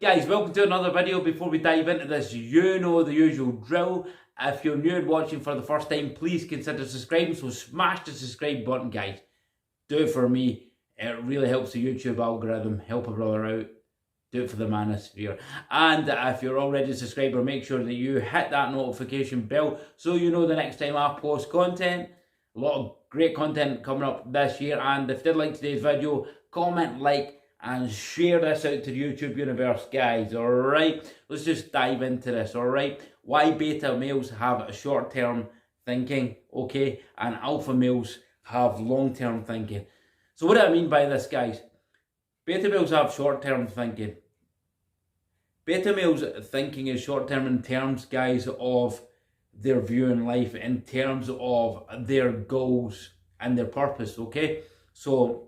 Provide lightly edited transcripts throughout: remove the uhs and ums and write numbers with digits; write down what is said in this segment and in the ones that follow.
Guys, welcome to another video. Before we dive into this, you know the usual drill. If you're new and watching for the first time, please consider subscribing. So smash the subscribe button, guys. Do it for me. It really helps the YouTube algorithm. Help a brother out. Do it for the manosphere. And if you're already a subscriber, make sure that you hit that notification bell so you know the next time I post content. A lot of great content coming up this year. And if you did like today's video, comment, like, and share this out to the YouTube universe, guys. Alright, let's just dive into this. Alright, why beta males have short-term thinking, okay, and alpha males have long-term thinking. So what do I mean by this, guys? Beta males have short-term thinking. Beta males thinking is short-term in terms, guys, of their view in life, in terms of their goals and their purpose, okay? So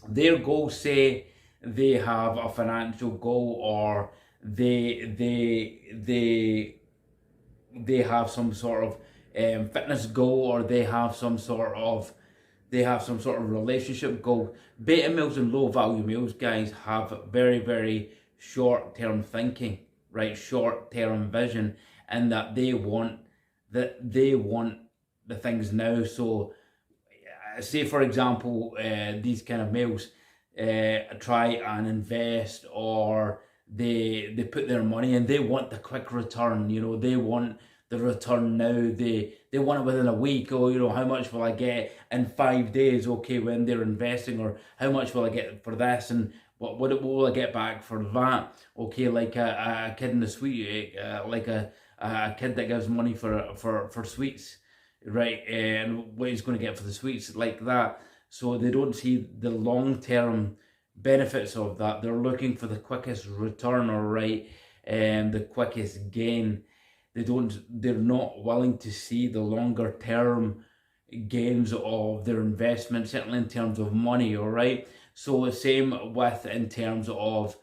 their goals, say they have a financial goal, or they have some sort of fitness goal, or they have some sort of relationship goal. Beta males and low value males, guys, have very short-term thinking, right? Short-term vision, and that they want the things now. So say for example, these kind of males try and invest, or they put their money in. They want the quick return, you know, they want the return now. They want it within a week, or, you know, how much will I get in 5 days, okay, when they're investing, or how much will I get for this, and what will I get back for that, okay, like a kid in the sweet, like a kid that gives money for sweets, right, and what he's going to get for the sweets, like that. So they don't see the long-term benefits of that. They're looking for the quickest return, all right, and the quickest gain. They're not willing to see the longer term gains of their investment, certainly in terms of money, all right. So the same with in terms of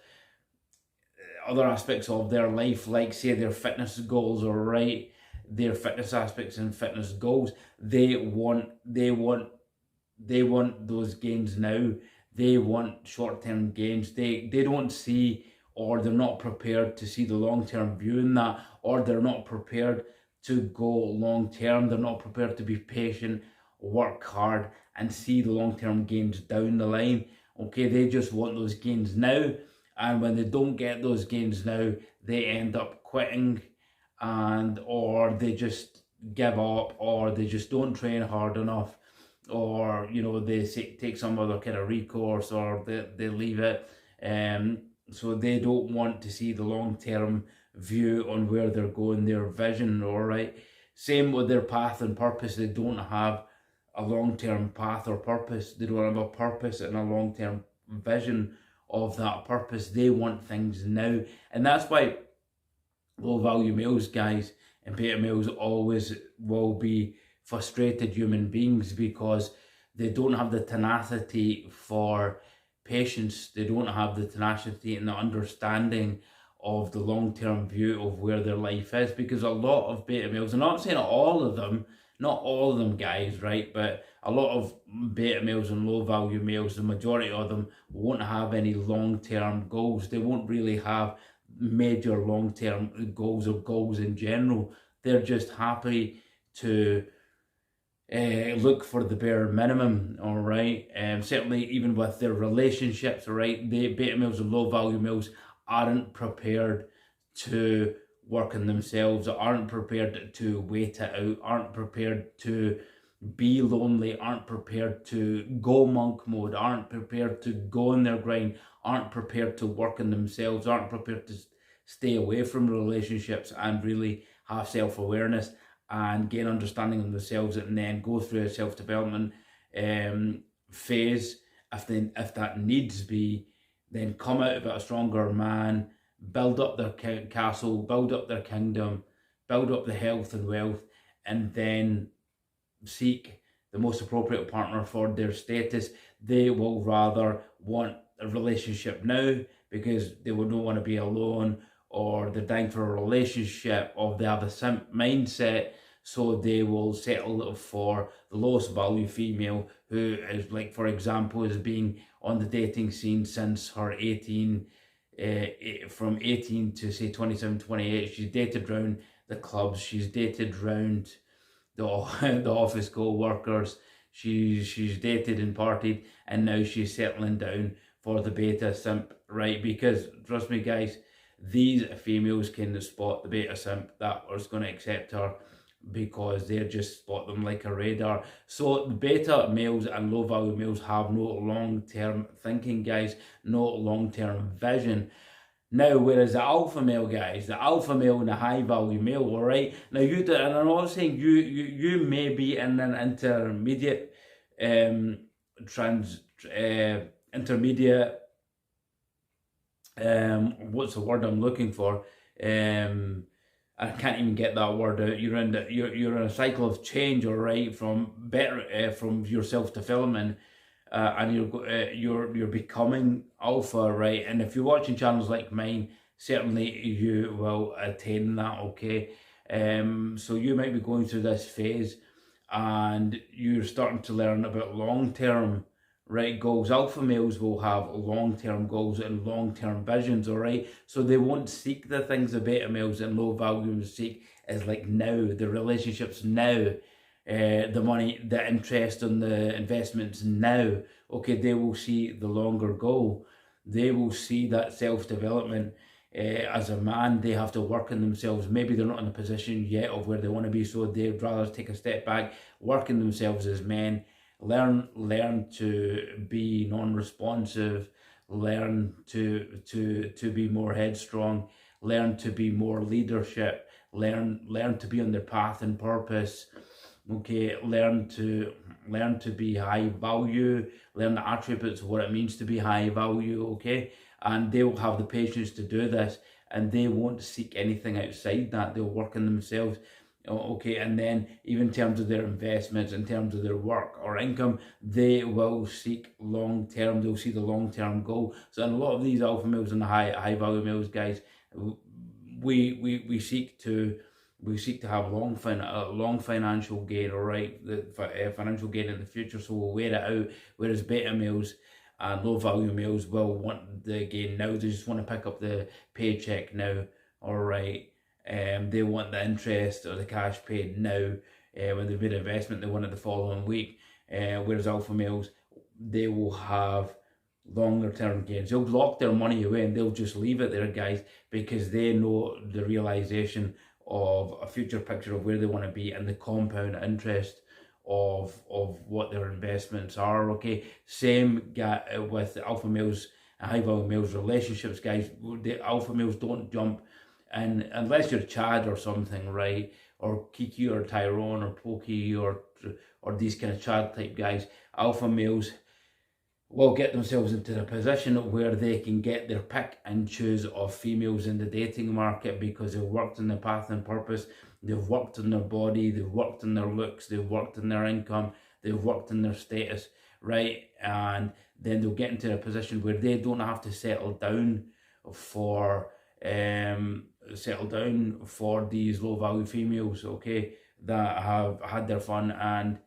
other aspects of their life, like say their fitness goals, all right, their fitness aspects and fitness goals. They want those gains now. They want short-term gains. They don't see, or they're not prepared to see the long-term view in that, or they're not prepared to go long-term. They're not prepared to be patient, work hard, and see the long-term gains down the line. Okay, they just want those gains now, and when they don't get those gains now, they end up quitting, and or they just give up, or they just don't train hard enough, or, you know, they take some other kind of recourse, or they leave it. So they don't want to see the long-term view on where they're going, their vision, all right. Same with their path and purpose. They don't have a long-term path or purpose. They don't have a purpose and a long-term vision of that purpose. They want things now, and that's why low-value males, guys, and beta males always will be frustrated human beings, because they don't have the tenacity for patience. They don't have the tenacity and the understanding of the long-term view of where their life is, because a lot of beta males, I'm not saying all of them, not all of them, guys, right, but a lot of beta males and low-value males, the majority of them, won't have any long-term goals. They won't really have major long-term goals, or goals in general. They're just happy to look for the bare minimum, all right. Certainly even with their relationships, all right, the beta males and low-value males aren't prepared to work on themselves, aren't prepared to wait it out, aren't prepared to be lonely, aren't prepared to go monk mode, aren't prepared to go on their grind, aren't prepared to work on themselves, aren't prepared to stay away from relationships and really have self-awareness and gain understanding of themselves, and then go through a self-development phase if that needs be, then come out of it a stronger man, build up their castle, build up their kingdom, build up the health and wealth, and then seek the most appropriate partner for their status. They will rather want a relationship now, because they would not want to be alone, or they're dying for a relationship, or they have a simp mindset, so they will settle for the lowest value female, who is, like, for example, has been on the dating scene since her 18 from 18 to say 27, 28. She's dated round the clubs, she's dated round the the office co-workers, she's dated and partied, and now she's settling down for the beta simp, right? Because trust me guys, these females can spot the beta simp that is going to accept her, because they just spot them like a radar. So the beta males and low value males have no long-term thinking, guys, no long-term vision. Now, whereas the alpha male, guys, the alpha male and the high value male, all right. Now you do, and I'm not saying you may be in an intermediate intermediate what's the word I'm looking for? I can't even get that word out. You're in a cycle of change, all right, from better from your self development, and you're becoming alpha, right? And if you're watching channels like mine, certainly you will attain that, okay. So you might be going through this phase, and you're starting to learn about long-term, right, goals. Alpha males will have long-term goals and long-term visions, all right? So they won't seek the things the beta males and low value seek is like now, the relationships now, the money, the interest on the investments now. Okay, they will see the longer goal. They will see that self-development. As a man, they have to work on themselves. Maybe they're not in a position yet of where they want to be, so they'd rather take a step back, work on themselves as men, learn to be non-responsive, learn to be more headstrong, learn to be more leadership, learn to be on their path and purpose. Okay, learn to be high value, learn the attributes of what it means to be high value, okay? And they will have the patience to do this, and they won't seek anything outside that. They'll work on themselves, okay? And then even in terms of their investments, in terms of their work or income, they will seek long-term. They'll see the long-term goal. So in a lot of these alpha males and the high value males, guys, we seek to have long financial gain, all right, the financial gain in the future, so we'll wear it out. Whereas beta males and low value males will want the gain now. They just want to pick up the paycheck now, all right. They want the interest or the cash paid now. When they've made an investment, they want it the following week. Whereas alpha males, they will have longer term gains. They'll lock their money away and they'll just leave it there, guys, because they know the realization of a future picture of where they want to be and the compound interest of what their investments are, okay? Same with the alpha males and high value males relationships, guys. The alpha males don't jump in unless you're Chad or something, right? Or Kiki or Tyrone or Pokey or these kind of Chad type guys. Alpha males will get themselves into the position where they can get their pick and choose of females in the dating market, because they've worked on their path and purpose, they've worked on their body, they've worked on their looks, they've worked on their income, they've worked on their status, right? And then they'll get into a position where they don't have to settle down for these low value females, okay, that have had their fun and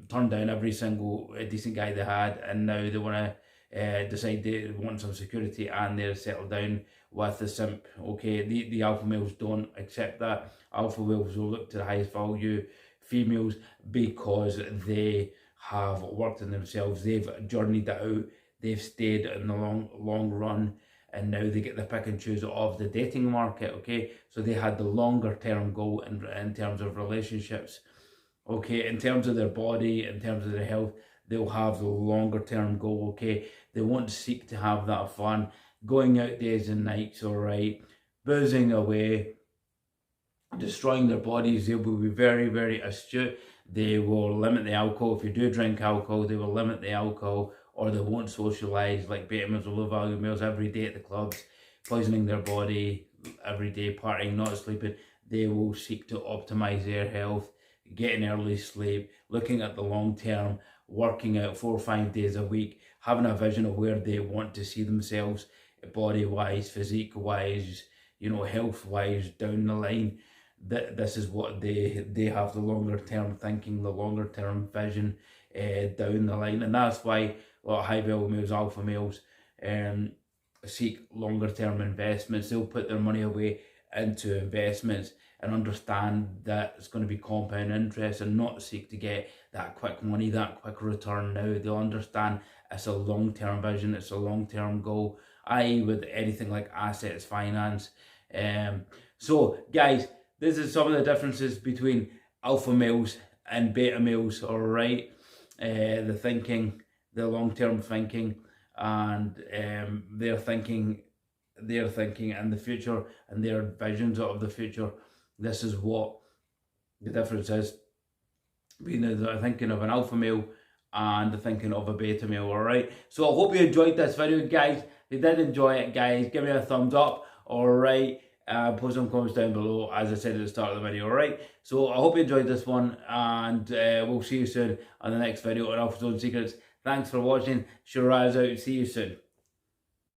turned down every single decent guy they had, and now they want to decide they want some security and they're settled down with the simp, okay? The alpha males don't accept that. Alpha males will look to the highest value females because they have worked on themselves, they've journeyed it out, they've stayed in the long run, and now they get the pick and choose of the dating market, okay? So they had the longer term goal in terms of relationships. Okay, in terms of their body, in terms of their health, they'll have the longer term goal, okay? They won't seek to have that fun, going out days and nights, all right, boozing away, destroying their bodies. They will be very, very astute. They will limit the alcohol. If you do drink alcohol, they will limit the alcohol, or they won't socialise like beta males or low value males every day at the clubs, poisoning their body every day, partying, not sleeping. They will seek to optimise their health, getting early sleep, looking at the long term, working out 4 or 5 days a week, having a vision of where they want to see themselves body wise, physique wise, health wise down the line. This is what they have, the longer term thinking, the longer term vision down the line. And that's why a lot of high value males, alpha males, seek longer term investments. They'll put their money away into investments and understand that it's going to be compound interest and not seek to get that quick money, that quick return now. They'll understand it's a long term vision, it's a long term goal, i.e., with anything like assets finance. So, guys, this is some of the differences between alpha males and beta males, all right? The thinking, the long term thinking, and their thinking and the future and their visions of the future. This is what the difference is between the thinking of an alpha male and the thinking of a beta male. All right, so I hope you enjoyed this video, guys. If you did enjoy it, guys, give me a thumbs up. All right, post some comments down below, as I said at the start of the video. All right, so I hope you enjoyed this one, and we'll see you soon on the next video on Alpha Zone Secrets. Thanks for watching. Shiraz out. See you soon.